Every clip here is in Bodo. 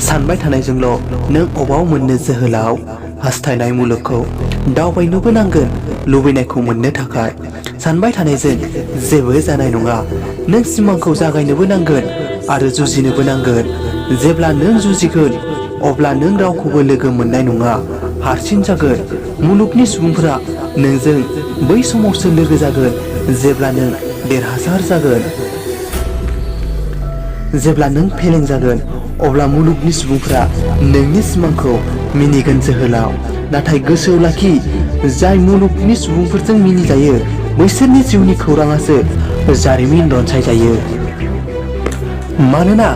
सानबाय थानायजोंल' नों अबाव मोननो जोहोलाव हास्थायनाय मुलुगखौ दावबायनोबो नांगोन लुबैनायखौ मोननो थाखाय सानबाय थानायजों जेबो जानाय नङा नों सिमांखौ जागायनोबो नांगोन आरो जुजिनोबो नांगोन जेब्ला नों जुजिगोन अब्ला नों रावखौबो लोगो मोननाय नङा हारसिं जागोन मुलुगनि सुबुंफोरा नोंजों बै समावसो लोगो जागोन जेब्ला नों देरहासार जागोन जेब्ला नों फेलें जागोन अब्ला मुलुगनि सुबुंफोरा नोंनि सिमांखौ मिनिगोन जोहोलाव नाथाय गोसोआव लाखि जाय मुलुगनि सुबुंफोरजों मिनिजायो बैसोरनि जिउनि खौराङासो जारिमिन रनसायजायो मानोना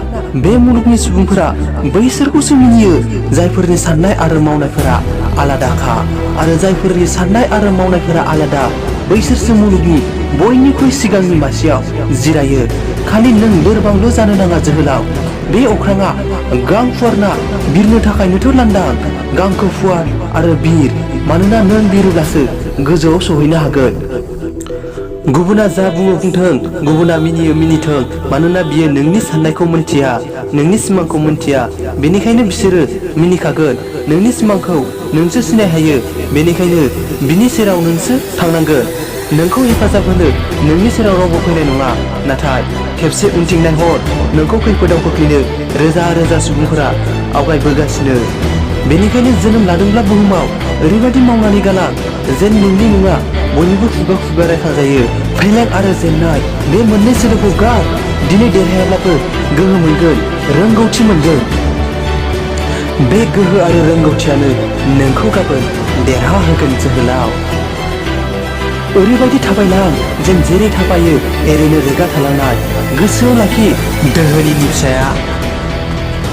बे मुलुगनि सुबुंफोरा बैसोरखौसो मिनियो जायफोरनि साननाय आरो मावनायफोरा आलादाखा आरो जायफोरनि साननाय आरो मावनायफोरा आलादा बैसोरसो मुलुगनि बयनिख्रुइ सिगांनि मासियाव जिरायो खालि नों लोरबांल' जानो नाङा जोहोलाव बे अख्राङा गां फुवारना बिरनो थाखायनोथ' लांदां गांखौ फुवार आरो बिर मानोना नों बिरोब्लासो गोजौआव सहैनो हागोन गुबुना जा बुङो बुंथों गुबुना मिनियो मिनिथों मानोना बियो नोंनि साननायखौ मोनथिया नोंनि सिमांखौ मोनथिया बेनिखायनो बिसोरो मिनिखागोन नोंनि सिमांखौ नोंसो सिनाय हायो बेनिखायनो बिनि सेराव नोंसो थांनांगोन नोंखौ हेफाजाब होनो नोंनि सेराव रावबो फैनाय नङा नाथाय खेबसे उनथिं नायहर नोंखौ खैफोदाव खोख्लैनो रोजा रोजा सुबुंफोरा आवगायबोगासिनो बेनिखायनो जोनोम लादोंब्ला बुहुमाव ओरैबायदि मावनानै गालां जेन नोंनि मुङा बयनिबो खुगा खुगा रायखांजायो फेलें आरो जेननाय बे मोननै सोदोबखौ गार दिनै देरहायाब्लाबो गोहो मोनगोन रोंगौथि मोनगोन बे गोहो आरो रोंगौथियानो नोंखौ गाबोन देरहाहोगोन जोहोलाव ओरैबायदि थाबायलां जेन जेरै थाबायो एरैनो रोगा थालांनाय गोसोआव लाखि दोहोनिनि फिसाया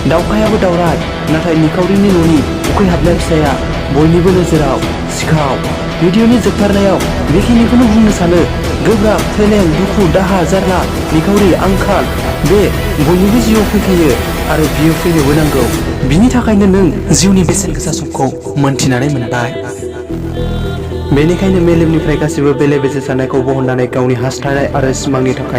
दावखायाबो दावराय नाथाय निखावरिनि न'नि उखैहाबनाय फिसाया बयनिबो नोजोराव सिखाव भिडिअनि जोबथारनायाव बेखिनिखौनो बुंनो सानो गोब्राब फेलें दुखु दाहा जारला निखावरि आंखाल बे बयनिबो जिउआव फैखायो आरो बियो फैनोबो नांगौ बिनि थाखायनो नों जिउनि बेसेन गोसा समखौ मोनथिनानै मोनबाय बेनिखायनो मेलेमनिफ्राय गासिबो बेले बेजे साननायखौ बहननानै गावनि हास्थायनाय आरो सिमांनि थाखाय